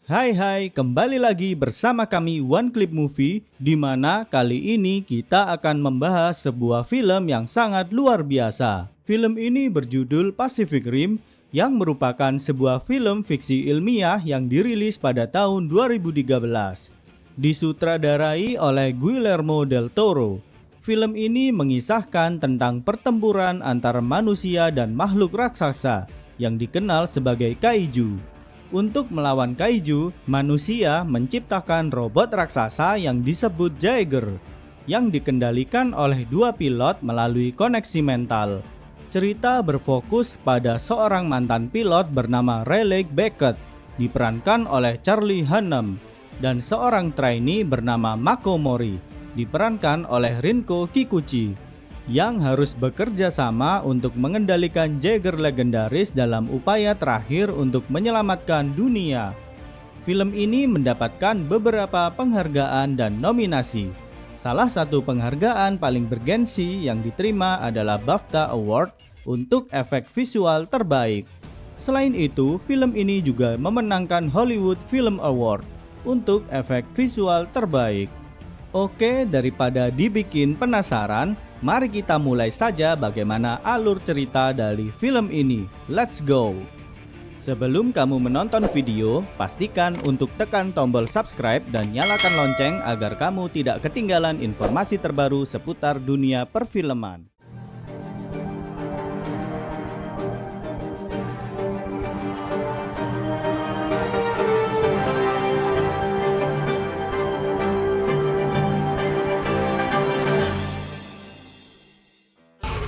Hai, kembali lagi bersama kami One Clip Movie, di mana kali ini kita akan membahas sebuah film yang sangat luar biasa. Film ini berjudul Pacific Rim, yang merupakan sebuah film fiksi ilmiah yang dirilis pada tahun 2013. Disutradarai oleh Guillermo del Toro. Film ini mengisahkan tentang pertempuran antara manusia dan makhluk raksasa yang dikenal sebagai kaiju. Untuk melawan kaiju, manusia menciptakan robot raksasa yang disebut Jaeger, yang dikendalikan oleh dua pilot melalui koneksi mental. Cerita berfokus pada seorang mantan pilot bernama Raleigh Beckett, diperankan oleh Charlie Hunnam, dan seorang trainee bernama Mako Mori, diperankan oleh Rinko Kikuchi, yang harus bekerja sama untuk mengendalikan Jaeger legendaris dalam upaya terakhir untuk menyelamatkan dunia. Film ini mendapatkan beberapa penghargaan dan nominasi. Salah satu penghargaan paling bergensi yang diterima adalah BAFTA Award untuk efek visual terbaik. Selain itu, film ini juga memenangkan Hollywood Film Award untuk efek visual terbaik. Oke, daripada dibikin penasaran, mari kita mulai saja bagaimana alur cerita dari film ini. Let's go! Sebelum kamu menonton video, pastikan untuk tekan tombol subscribe dan nyalakan lonceng agar kamu tidak ketinggalan informasi terbaru seputar dunia perfilman.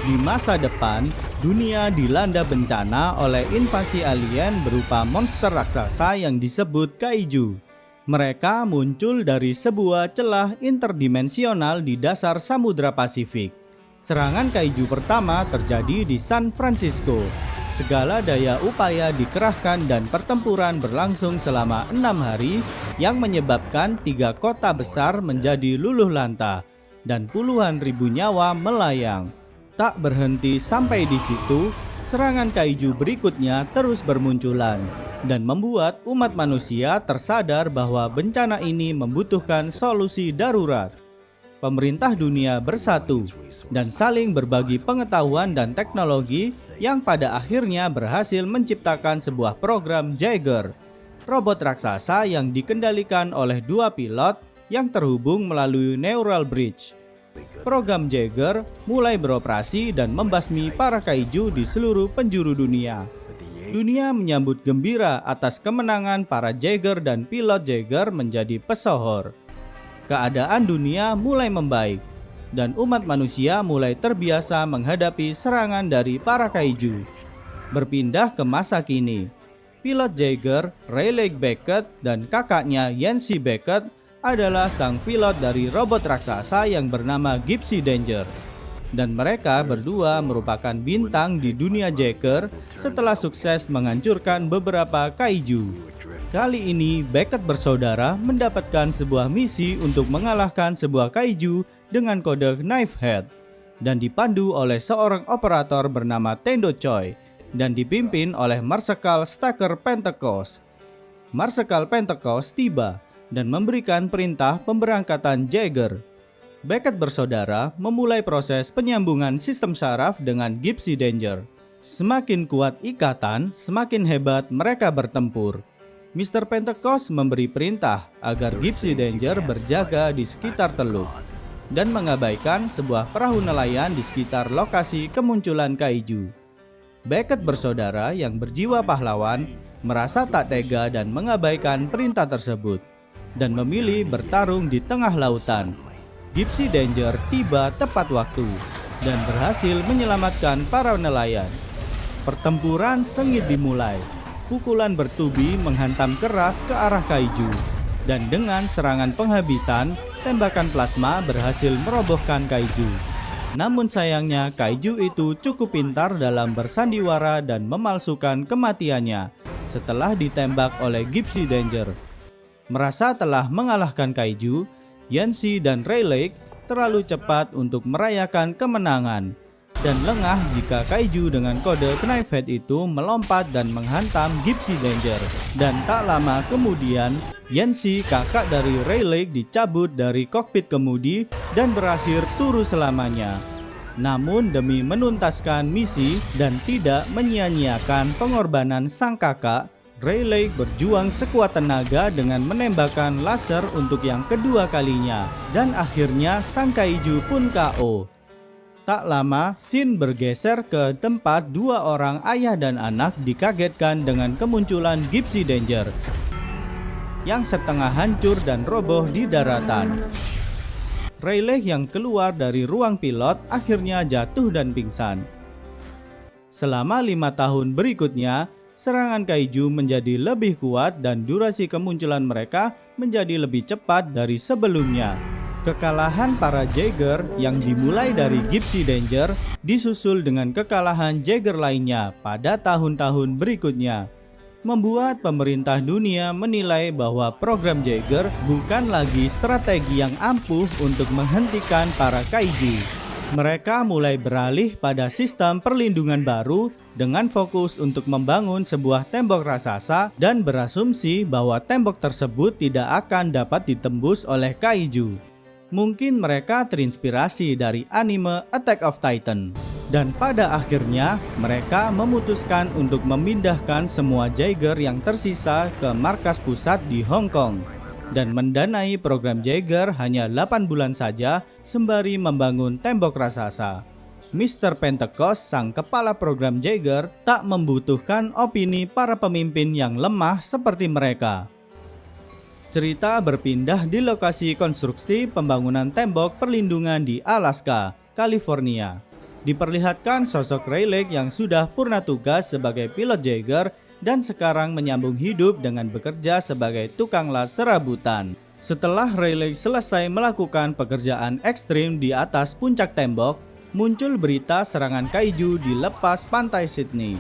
Di masa depan, dunia dilanda bencana oleh invasi alien berupa monster raksasa yang disebut kaiju. Mereka muncul dari sebuah celah interdimensional di dasar Samudra Pasifik. Serangan kaiju pertama terjadi di San Francisco. Segala daya upaya dikerahkan dan pertempuran berlangsung selama 6 hari yang menyebabkan 3 kota besar menjadi luluh lantah dan puluhan ribu nyawa melayang. Tak berhenti sampai di situ, serangan kaiju berikutnya terus bermunculan dan membuat umat manusia tersadar bahwa bencana ini membutuhkan solusi darurat. Pemerintah dunia bersatu dan saling berbagi pengetahuan dan teknologi yang pada akhirnya berhasil menciptakan sebuah program Jaeger, robot raksasa yang dikendalikan oleh dua pilot yang terhubung melalui neural bridge. Program Jaeger mulai beroperasi dan membasmi para kaiju di seluruh penjuru dunia. Dunia menyambut gembira atas kemenangan para Jaeger dan pilot Jaeger menjadi pesohor. Keadaan dunia mulai membaik dan umat manusia mulai terbiasa menghadapi serangan dari para kaiju. Berpindah ke masa kini, pilot Jaeger, Raleigh Beckett, dan kakaknya Yancy Beckett adalah sang pilot dari robot raksasa yang bernama Gypsy Danger. Dan mereka berdua merupakan bintang di dunia Jaeger setelah sukses menghancurkan beberapa kaiju. Kali ini Beckett bersaudara mendapatkan sebuah misi untuk mengalahkan sebuah kaiju dengan kode Knife Head dan dipandu oleh seorang operator bernama Tendo Choi dan dipimpin oleh Marsekal Stacker Pentecost. Marsekal Pentecost tiba dan memberikan perintah pemberangkatan Jaeger. Beckett bersaudara memulai proses penyambungan sistem saraf dengan Gypsy Danger. Semakin kuat ikatan, semakin hebat mereka bertempur. Mr. Pentecost memberi perintah agar Gypsy Danger berjaga di sekitar teluk dan mengabaikan sebuah perahu nelayan di sekitar lokasi kemunculan kaiju. Beckett bersaudara yang berjiwa pahlawan merasa tak tega dan mengabaikan perintah tersebut dan memilih bertarung di tengah lautan. Gypsy Danger tiba tepat waktu dan berhasil menyelamatkan para nelayan. Pertempuran sengit dimulai. Pukulan bertubi menghantam keras ke arah kaiju, dan dengan serangan penghabisan, tembakan plasma berhasil merobohkan kaiju. Namun sayangnya kaiju itu cukup pintar dalam bersandiwara dan memalsukan kematiannya setelah ditembak oleh Gypsy Danger. Merasa telah mengalahkan kaiju, Yancy dan Raleigh terlalu cepat untuk merayakan kemenangan. dan lengah jika kaiju dengan kode Knifehead itu melompat dan menghantam Gypsy Danger. Dan tak lama kemudian, Yancy, kakak dari Rayleigh, dicabut dari kokpit kemudi dan berakhir turu selamanya. Namun demi menuntaskan misi dan tidak menyia-nyiakan pengorbanan sang kakak, Rayleigh berjuang sekuat tenaga dengan menembakkan laser untuk yang kedua kalinya. Dan akhirnya sang kaiju pun KO. Tak lama, scene bergeser ke tempat dua orang ayah dan anak dikagetkan dengan kemunculan Gypsy Danger yang setengah hancur dan roboh di daratan. Rayleigh yang keluar dari ruang pilot akhirnya jatuh dan pingsan. Selama 5 tahun berikutnya, serangan kaiju menjadi lebih kuat dan durasi kemunculan mereka menjadi lebih cepat dari sebelumnya. Kekalahan para Jaeger yang dimulai dari Gypsy Danger disusul dengan kekalahan Jaeger lainnya pada tahun-tahun berikutnya, membuat pemerintah dunia menilai bahwa program Jaeger bukan lagi strategi yang ampuh untuk menghentikan para kaiju. Mereka mulai beralih pada sistem perlindungan baru dengan fokus untuk membangun sebuah tembok raksasa dan berasumsi bahwa tembok tersebut tidak akan dapat ditembus oleh kaiju. Mungkin mereka terinspirasi dari anime Attack of Titan. Dan pada akhirnya, mereka memutuskan untuk memindahkan semua Jaeger yang tersisa ke markas pusat di Hong Kong dan mendanai program Jaeger hanya 8 bulan saja sembari membangun tembok raksasa. Mr. Pentecost, sang kepala program Jaeger, tak membutuhkan opini para pemimpin yang lemah seperti mereka. Cerita berpindah di lokasi konstruksi pembangunan tembok perlindungan di Alaska, California. Diperlihatkan sosok Rayleigh yang sudah purna tugas sebagai pilot Jaeger dan sekarang menyambung hidup dengan bekerja sebagai tukang las serabutan. Setelah Rayleigh selesai melakukan pekerjaan ekstrim di atas puncak tembok, muncul berita serangan kaiju di lepas pantai Sydney.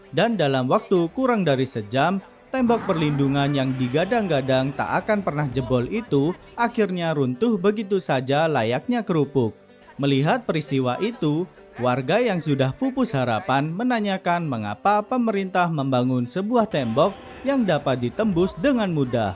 Dan dalam waktu kurang dari sejam, tembok perlindungan yang digadang-gadang tak akan pernah jebol itu akhirnya runtuh begitu saja layaknya kerupuk. Melihat peristiwa itu, warga yang sudah pupus harapan menanyakan mengapa pemerintah membangun sebuah tembok yang dapat ditembus dengan mudah.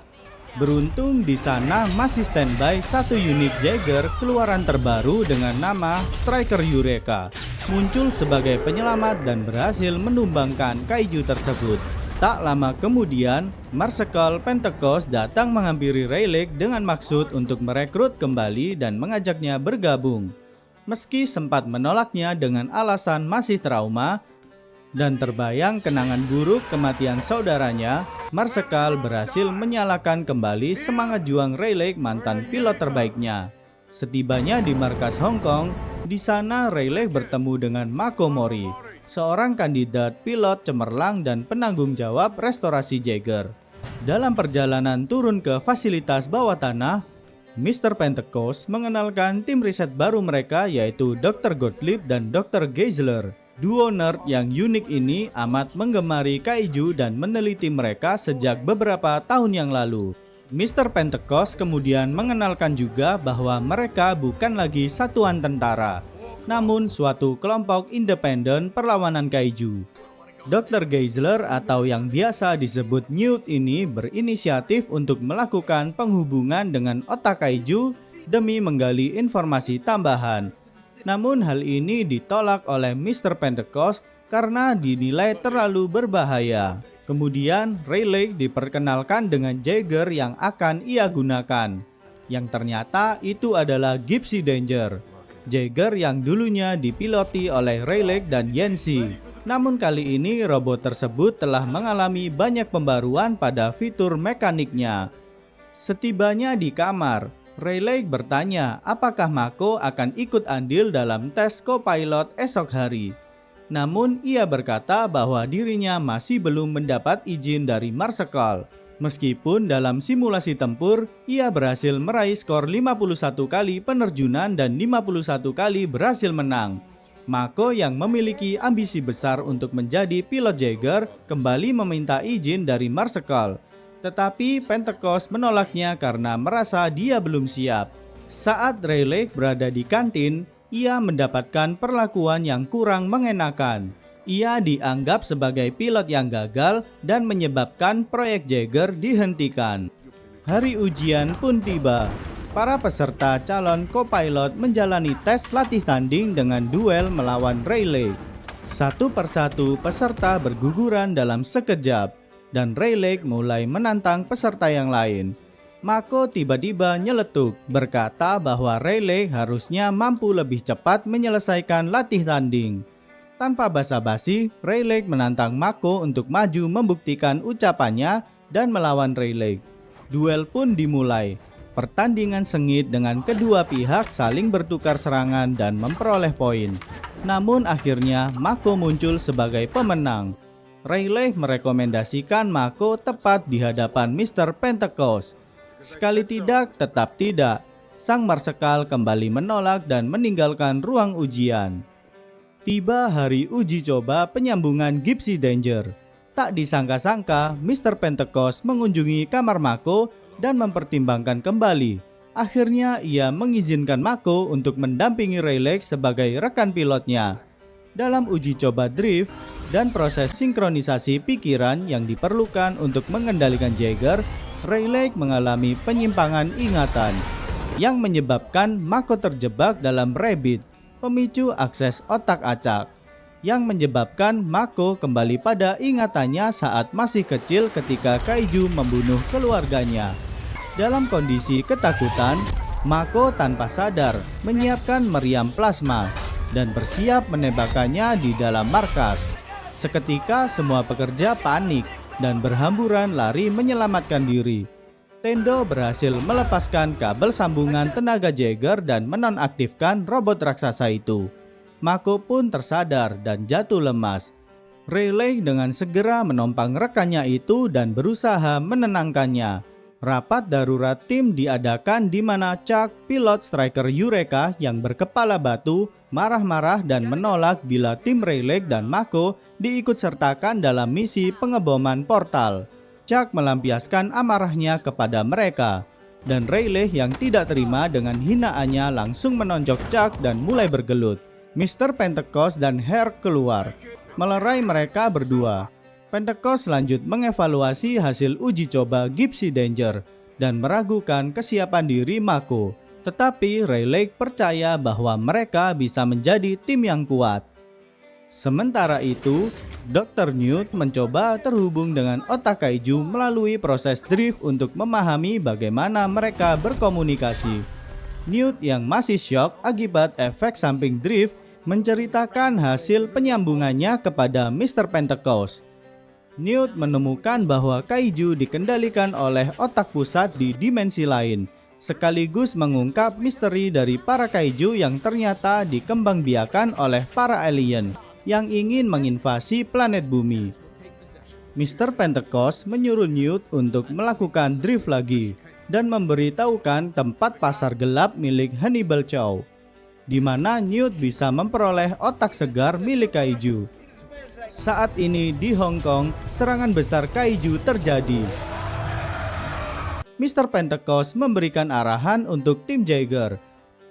Beruntung di sana masih standby satu unit Jaeger keluaran terbaru dengan nama Striker Eureka, muncul sebagai penyelamat dan berhasil menumbangkan kaiju tersebut. Tak lama kemudian, Marshal Pentecost datang menghampiri Rayleigh dengan maksud untuk merekrut kembali dan mengajaknya bergabung. Meski sempat menolaknya dengan alasan masih trauma dan terbayang kenangan buruk kematian saudaranya, Marshal berhasil menyalakan kembali semangat juang Rayleigh, mantan pilot terbaiknya. Setibanya di markas Hong Kong, di sana Rayleigh bertemu dengan Mako Mori, seorang kandidat pilot cemerlang dan penanggung jawab restorasi Jaeger. Dalam perjalanan turun ke fasilitas bawah tanah, Mr. Pentecost mengenalkan tim riset baru mereka yaitu Dr. Gottlieb dan Dr. Geisler. Duo nerd yang unik ini amat menggemari kaiju dan meneliti mereka sejak beberapa tahun yang lalu. Mr. Pentecost kemudian mengenalkan juga bahwa mereka bukan lagi satuan tentara, namun suatu kelompok independen perlawanan kaiju. Dr. Geisler atau yang biasa disebut Newt ini berinisiatif untuk melakukan penghubungan dengan otak kaiju demi menggali informasi tambahan. Namun hal ini ditolak oleh Mr. Pentecost karena dinilai terlalu berbahaya. Kemudian Rayleigh diperkenalkan dengan Jaeger yang akan ia gunakan, yang ternyata itu adalah Gypsy Danger, Jaeger yang dulunya dipiloti oleh Rayleigh dan Yancy. Namun kali ini robot tersebut telah mengalami banyak pembaruan pada fitur mekaniknya. Setibanya di kamar, Rayleigh bertanya apakah Mako akan ikut andil dalam tes co-pilot esok hari. Namun ia berkata bahwa dirinya masih belum mendapat izin dari Marshal. Meskipun dalam simulasi tempur, ia berhasil meraih skor 51 kali penerjunan dan 51 kali berhasil menang. Mako yang memiliki ambisi besar untuk menjadi pilot Jaeger kembali meminta izin dari Marshal. Tetapi Pentecost menolaknya karena merasa dia belum siap. Saat Rayleigh berada di kantin, ia mendapatkan perlakuan yang kurang mengenakan. Ia dianggap sebagai pilot yang gagal dan menyebabkan proyek Jaeger dihentikan. Hari ujian pun tiba. Para peserta calon co-pilot menjalani tes latih tanding dengan duel melawan Rayleigh. Satu persatu peserta berguguran dalam sekejap, dan Rayleigh mulai menantang peserta yang lain. Mako tiba-tiba nyeletuk, berkata bahwa Rayleigh harusnya mampu lebih cepat menyelesaikan latih tanding. Tanpa basa-basi, Rayleigh menantang Mako untuk maju membuktikan ucapannya dan melawan Rayleigh. Duel pun dimulai. Pertandingan sengit dengan kedua pihak saling bertukar serangan dan memperoleh poin. Namun akhirnya Mako muncul sebagai pemenang. Rayleigh merekomendasikan Mako tepat di hadapan Mr. Pentecost. Sekali tidak, tetap tidak. Sang Marsekal kembali menolak dan meninggalkan ruang ujian. Tiba hari uji coba penyambungan Gypsy Danger. Tak disangka-sangka, Mr. Pentecost mengunjungi kamar Mako dan mempertimbangkan kembali. Akhirnya ia mengizinkan Mako untuk mendampingi Rayleigh sebagai rekan pilotnya. Dalam uji coba drift dan proses sinkronisasi pikiran yang diperlukan untuk mengendalikan Jaeger, Rayleigh mengalami penyimpangan ingatan yang menyebabkan Mako terjebak dalam Rabbit, pemicu akses otak acak, yang menyebabkan Mako kembali pada ingatannya saat masih kecil ketika Kaiju membunuh keluarganya. Dalam kondisi ketakutan, Mako tanpa sadar menyiapkan meriam plasma dan bersiap menembakkannya di dalam markas. Seketika semua pekerja panik dan berhamburan lari menyelamatkan diri. Tendo berhasil melepaskan kabel sambungan tenaga Jaeger dan menonaktifkan robot raksasa itu. Mako pun tersadar dan jatuh lemas. Rayleigh dengan segera menompang rekannya itu dan berusaha menenangkannya. Rapat darurat tim diadakan di mana Chuck, pilot striker Eureka yang berkepala batu, marah-marah dan menolak bila tim Rayleigh dan Mako diikutsertakan dalam misi pengeboman portal. Chuck melampiaskan amarahnya kepada mereka, dan Rayleigh yang tidak terima dengan hinaannya langsung menonjok Chuck dan mulai bergelut. Mr. Pentecost dan Herc keluar, melerai mereka berdua. Pentecost lanjut mengevaluasi hasil uji coba Gypsy Danger dan meragukan kesiapan diri Mako. Tetapi Rayleigh percaya bahwa mereka bisa menjadi tim yang kuat. Sementara itu, Dr. Newt mencoba terhubung dengan otak Kaiju melalui proses drift untuk memahami bagaimana mereka berkomunikasi. Newt yang masih syok akibat efek samping drift menceritakan hasil penyambungannya kepada Mr. Pentecost. Newt menemukan bahwa Kaiju dikendalikan oleh otak pusat di dimensi lain, sekaligus mengungkap misteri dari para Kaiju yang ternyata dikembangbiakan oleh para alien yang ingin menginvasi planet bumi. Mr. Pentecost menyuruh Newt untuk melakukan drift lagi dan memberitahukan tempat pasar gelap milik Hannibal Chow, di mana Newt bisa memperoleh otak segar milik Kaiju. Saat ini di Hong Kong, serangan besar Kaiju terjadi. Mr. Pentecost memberikan arahan untuk tim Jaeger,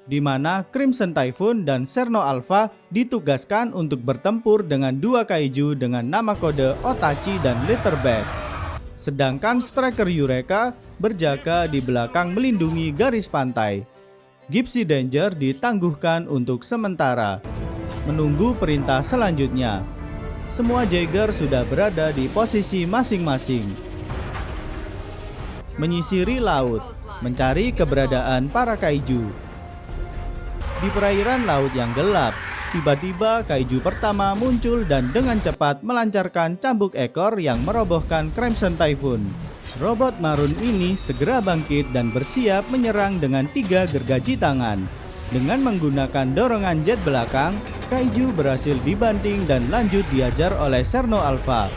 di mana Crimson Typhoon dan Serno Alpha ditugaskan untuk bertempur dengan dua Kaiju dengan nama kode Otachi dan Litterback. Sedangkan Striker Eureka berjaga di belakang melindungi garis pantai. Gypsy Danger ditangguhkan untuk sementara, menunggu perintah selanjutnya. Semua Jaeger sudah berada di posisi masing-masing, menyisiri laut, mencari keberadaan para Kaiju. Di perairan laut yang gelap, tiba-tiba Kaiju pertama muncul dan dengan cepat melancarkan cambuk ekor yang merobohkan Crimson Typhoon. Robot marun ini segera bangkit dan bersiap menyerang dengan 3 gergaji tangan. Dengan menggunakan dorongan jet belakang, Kaiju berhasil dibanting dan lanjut diajar oleh Serno Alpha.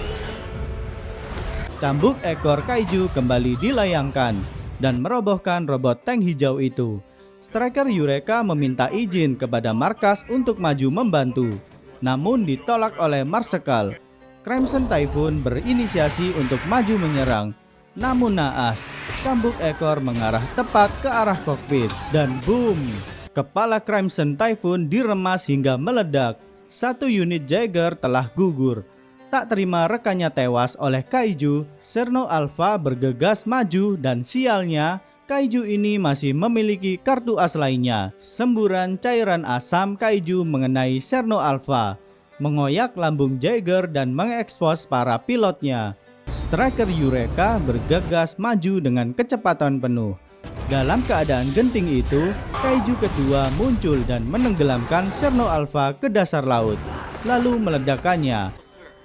Cambuk ekor Kaiju kembali dilayangkan dan merobohkan robot tank hijau itu. Striker Eureka meminta izin kepada markas untuk maju membantu, namun ditolak oleh Marsekal. Crimson Typhoon berinisiasi untuk maju menyerang, namun naas, cambuk ekor mengarah tepat ke arah kokpit dan boom! Kepala Crimson Typhoon diremas hingga meledak. Satu unit Jaeger telah gugur. Tak terima rekannya tewas oleh Kaiju, Serno Alpha bergegas maju dan sialnya, Kaiju ini masih memiliki kartu as lainnya. Semburan cairan asam Kaiju mengenai Serno Alpha, mengoyak lambung Jaeger dan mengekspos para pilotnya. Striker Eureka bergegas maju dengan kecepatan penuh. Dalam keadaan genting itu, Kaiju kedua muncul dan menenggelamkan Serno Alpha ke dasar laut, lalu meledakkannya.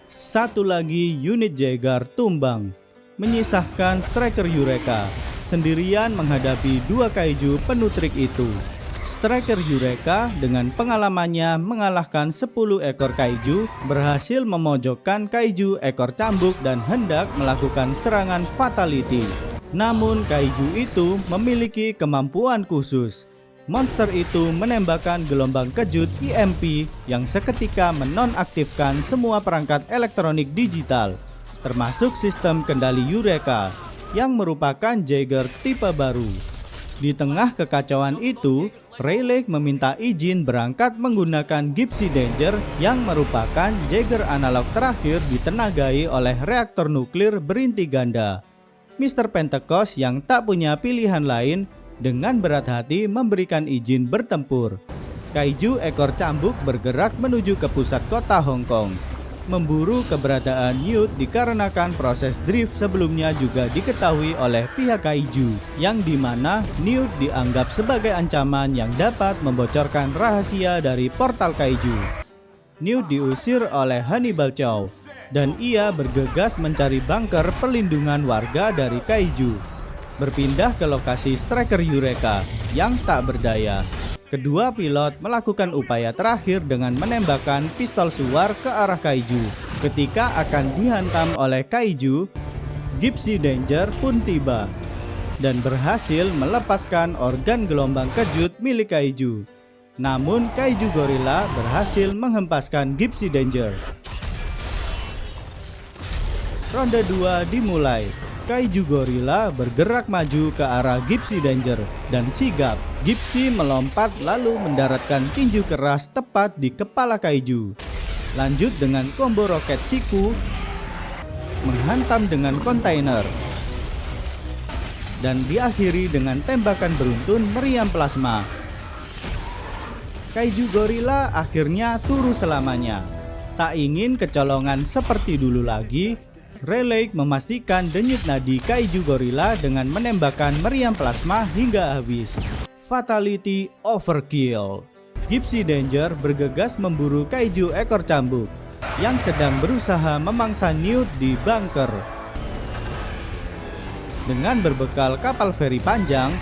Satu lagi unit Jaeger tumbang, menyisahkan Striker Eureka sendirian menghadapi dua Kaiju penuh trik itu. Striker Eureka dengan pengalamannya mengalahkan 10 ekor Kaiju, berhasil memojokkan Kaiju ekor cambuk dan hendak melakukan serangan fatality. Namun Kaiju itu memiliki kemampuan khusus. Monster itu menembakkan gelombang kejut EMP yang seketika menonaktifkan semua perangkat elektronik digital, termasuk sistem kendali Eureka yang merupakan Jaeger tipe baru. Di tengah kekacauan itu, Rayleigh meminta izin berangkat menggunakan Gypsy Danger yang merupakan Jaeger analog terakhir ditenagai oleh reaktor nuklir berinti ganda. Mr. Pentecost yang tak punya pilihan lain dengan berat hati memberikan izin bertempur. Kaiju ekor cambuk bergerak menuju ke pusat kota Hong Kong. Memburu keberadaan Newt dikarenakan proses drift sebelumnya juga diketahui oleh pihak Kaiju, yang dimana Newt dianggap sebagai ancaman yang dapat membocorkan rahasia dari portal Kaiju. Newt diusir oleh Hannibal Chow, dan ia bergegas mencari bunker perlindungan warga dari Kaiju. Berpindah ke lokasi Striker Eureka yang tak berdaya. Kedua pilot melakukan upaya terakhir dengan menembakkan pistol suar ke arah Kaiju. Ketika akan dihantam oleh Kaiju, Gypsy Danger pun tiba dan berhasil melepaskan organ gelombang kejut milik Kaiju. Namun Kaiju Gorilla berhasil menghempaskan Gypsy Danger. Ronde 2 dimulai. Kaiju Gorilla bergerak maju ke arah Gypsy Danger dan sigap. Gypsy melompat lalu mendaratkan tinju keras tepat di kepala Kaiju. Lanjut dengan combo roket siku, menghantam dengan kontainer, dan diakhiri dengan tembakan beruntun meriam plasma. Kaiju Gorilla akhirnya turu selamanya. Tak ingin kecolongan seperti dulu lagi, Rayleigh memastikan denyut nadi Kaiju Gorilla dengan menembakkan meriam plasma hingga habis. Fatality overkill. Gypsy Danger bergegas memburu Kaiju ekor cambuk yang sedang berusaha memangsa Newt di bunker. Dengan berbekal kapal feri panjang,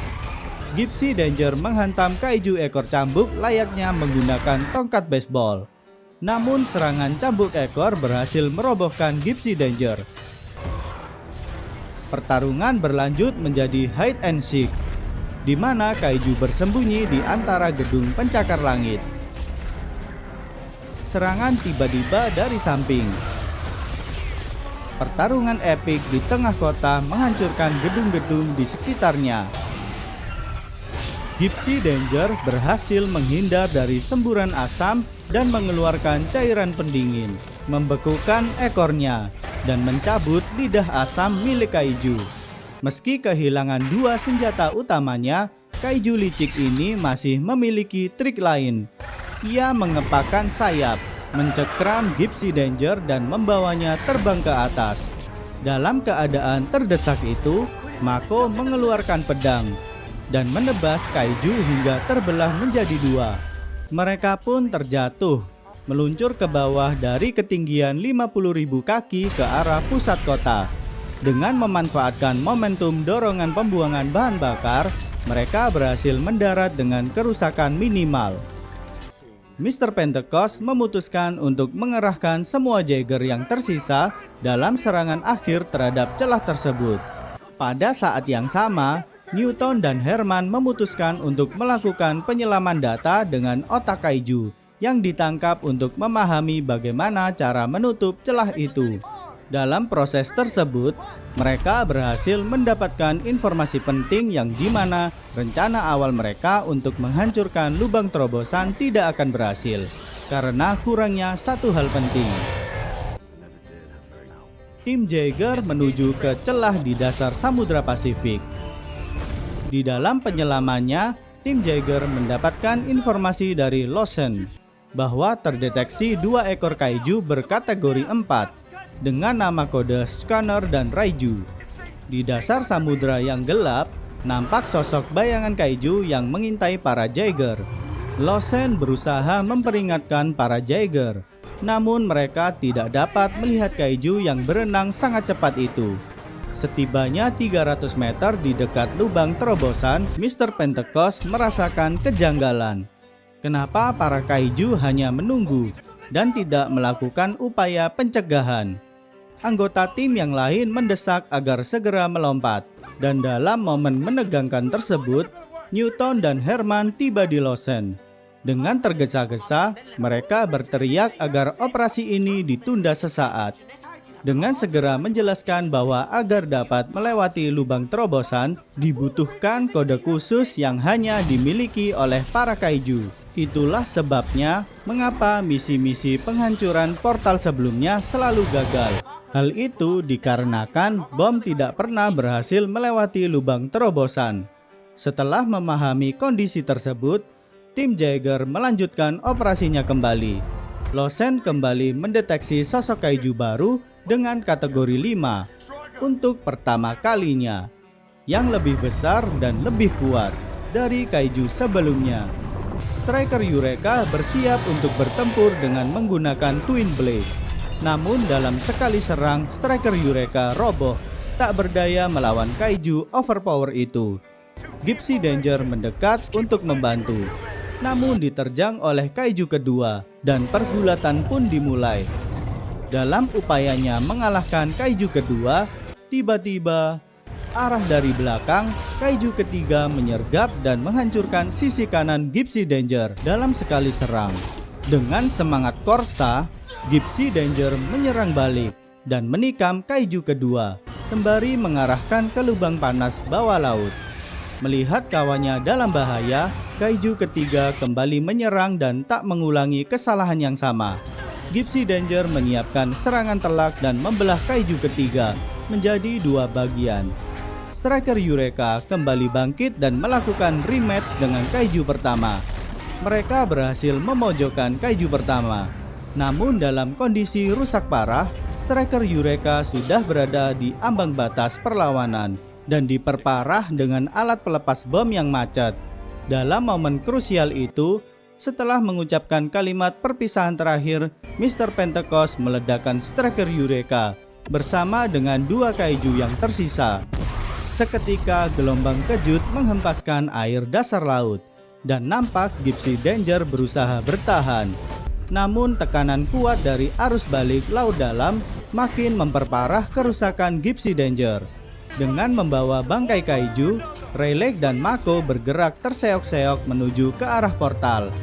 Gypsy Danger menghantam Kaiju ekor cambuk layaknya menggunakan tongkat baseball. Namun serangan cambuk ekor berhasil merobohkan Gypsy Danger. Pertarungan berlanjut menjadi hide and seek, di mana Kaiju bersembunyi di antara gedung pencakar langit. Serangan tiba-tiba dari samping. Pertarungan epik di tengah kota menghancurkan gedung-gedung di sekitarnya. Gypsy Danger berhasil menghindar dari semburan asam dan mengeluarkan cairan pendingin, membekukan ekornya, dan mencabut lidah asam milik Kaiju. Meski kehilangan dua senjata utamanya, Kaiju licik ini masih memiliki trik lain. Ia mengepakkan sayap, mencekram Gypsy Danger dan membawanya terbang ke atas. Dalam keadaan terdesak itu, Mako mengeluarkan pedang dan menebas Kaiju hingga terbelah menjadi dua. Mereka pun terjatuh, meluncur ke bawah dari ketinggian 50.000 kaki ke arah pusat kota. Dengan memanfaatkan momentum dorongan pembuangan bahan bakar, mereka berhasil mendarat dengan kerusakan minimal. Mr. Pentecost memutuskan untuk mengerahkan semua Jaeger yang tersisa dalam serangan akhir terhadap celah tersebut. Pada saat yang sama, Newton dan Herman memutuskan untuk melakukan penyelaman data dengan otak Kaiju yang ditangkap untuk memahami bagaimana cara menutup celah itu. Dalam proses tersebut, mereka berhasil mendapatkan informasi penting yang dimana rencana awal mereka untuk menghancurkan lubang terobosan tidak akan berhasil karena kurangnya satu hal penting. Tim Jaeger menuju ke celah di dasar Samudra Pasifik. Di dalam penyelamannya, tim Jaeger mendapatkan informasi dari Lawson bahwa terdeteksi 2 ekor kaiju berkategori 4 dengan nama kode Scanner dan Raiju. Di dasar samudra yang gelap, nampak sosok bayangan kaiju yang mengintai para Jaeger. Lawson berusaha memperingatkan para Jaeger, namun mereka tidak dapat melihat kaiju yang berenang sangat cepat itu. Setibanya 300 meter di dekat lubang terobosan, Mr. Pentecost merasakan kejanggalan. Kenapa para kaiju hanya menunggu dan tidak melakukan upaya pencegahan? Anggota tim yang lain mendesak agar segera melompat, dan dalam momen menegangkan tersebut, Newton dan Herman tiba di Lawson. Dengan tergesa-gesa, mereka berteriak agar operasi ini ditunda sesaat. Dengan segera menjelaskan bahwa agar dapat melewati lubang terobosan, dibutuhkan kode khusus yang hanya dimiliki oleh para kaiju. Itulah sebabnya mengapa misi-misi penghancuran portal sebelumnya selalu gagal. Hal itu dikarenakan bom tidak pernah berhasil melewati lubang terobosan. Setelah memahami kondisi tersebut, tim Jaeger melanjutkan operasinya kembali. Lawson kembali mendeteksi sosok kaiju baru dengan kategori 5 untuk pertama kalinya, yang lebih besar dan lebih kuat dari kaiju sebelumnya. Striker Eureka bersiap untuk bertempur dengan menggunakan Twin Blade. Namun dalam sekali serang, Striker Eureka roboh, tak berdaya melawan kaiju overpower itu. Gypsy Danger mendekat untuk membantu, namun diterjang oleh kaiju kedua dan pergulatan pun dimulai. Dalam upayanya mengalahkan kaiju kedua, tiba-tiba arah dari belakang, kaiju ketiga menyergap dan menghancurkan sisi kanan Gypsy Danger dalam sekali serang. Dengan semangat Korsa, Gypsy Danger menyerang balik dan menikam kaiju kedua, sembari mengarahkan ke lubang panas bawah laut. Melihat kawannya dalam bahaya, kaiju ketiga kembali menyerang dan tak mengulangi kesalahan yang sama. Gypsy Danger menyiapkan serangan telak dan membelah kaiju ketiga menjadi 2 bagian. Striker Eureka kembali bangkit dan melakukan rematch dengan kaiju pertama. Mereka berhasil memojokkan kaiju pertama. Namun dalam kondisi rusak parah, Striker Eureka sudah berada di ambang batas perlawanan dan diperparah dengan alat pelepas bom yang macet. Dalam momen krusial itu, setelah mengucapkan kalimat perpisahan terakhir, Mr. Pentecost meledakkan Striker Eureka bersama dengan 2 kaiju yang tersisa. Seketika gelombang kejut menghempaskan air dasar laut dan nampak Gypsy Danger berusaha bertahan. Namun tekanan kuat dari arus balik laut dalam makin memperparah kerusakan Gypsy Danger. Dengan membawa bangkai kaiju, Rayleigh dan Mako bergerak terseok-seok menuju ke arah portal.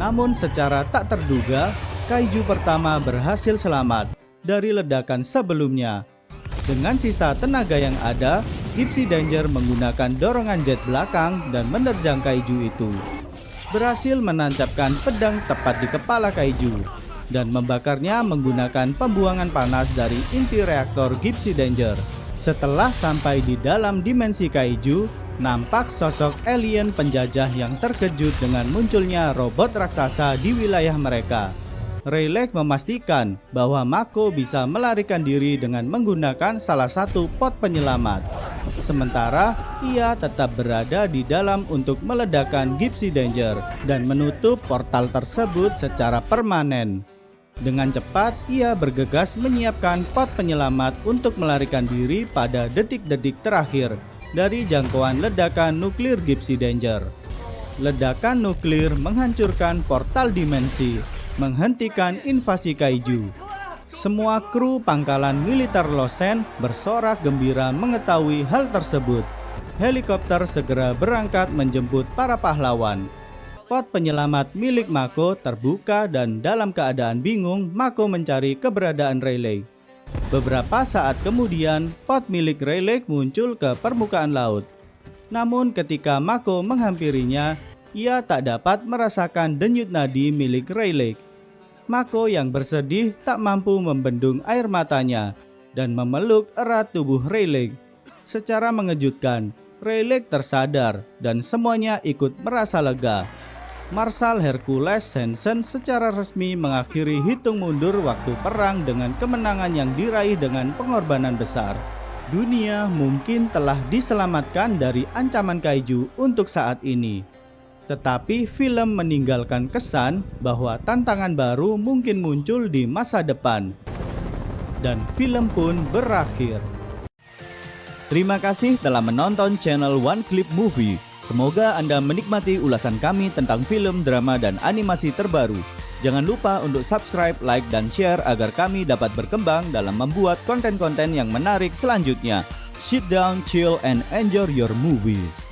Namun secara tak terduga, kaiju pertama berhasil selamat dari ledakan sebelumnya. Dengan sisa tenaga yang ada, Gypsy Danger menggunakan dorongan jet belakang dan menerjang kaiju itu. Berhasil menancapkan pedang tepat di kepala kaiju dan membakarnya menggunakan pembuangan panas dari inti reaktor Gypsy Danger. Setelah sampai di dalam dimensi kaiju, nampak sosok alien penjajah yang terkejut dengan munculnya robot raksasa di wilayah mereka. Rayleigh memastikan bahwa Mako bisa melarikan diri dengan menggunakan salah satu pot penyelamat. Sementara ia tetap berada di dalam untuk meledakkan Gypsy Danger dan menutup portal tersebut secara permanen. Dengan cepat, ia bergegas menyiapkan pot penyelamat untuk melarikan diri pada detik-detik terakhir dari jangkauan ledakan nuklir Gypsy Danger. Ledakan nuklir menghancurkan portal dimensi, menghentikan invasi kaiju. Semua kru pangkalan militer Lawson bersorak gembira mengetahui hal tersebut. Helikopter segera berangkat menjemput para pahlawan. Pot penyelamat milik Mako terbuka dan dalam keadaan bingung, Mako mencari keberadaan Rayleigh. Beberapa saat kemudian, pot milik Rayleigh muncul ke permukaan laut. Namun ketika Mako menghampirinya, ia tak dapat merasakan denyut nadi milik Rayleigh. Mako yang bersedih tak mampu membendung air matanya dan memeluk erat tubuh Rayleigh. Secara mengejutkan, Rayleigh tersadar dan semuanya ikut merasa lega. Marshal Hercules Hansen secara resmi mengakhiri hitung mundur waktu perang dengan kemenangan yang diraih dengan pengorbanan besar. Dunia mungkin telah diselamatkan dari ancaman kaiju untuk saat ini. Tetapi film meninggalkan kesan bahwa tantangan baru mungkin muncul di masa depan. Dan film pun berakhir. Terima kasih telah menonton channel One Clip Movie. Semoga Anda menikmati ulasan kami tentang film, drama, dan animasi terbaru. Jangan lupa untuk subscribe, like, dan share agar kami dapat berkembang dalam membuat konten-konten yang menarik selanjutnya. Sit down, chill, and enjoy your movies.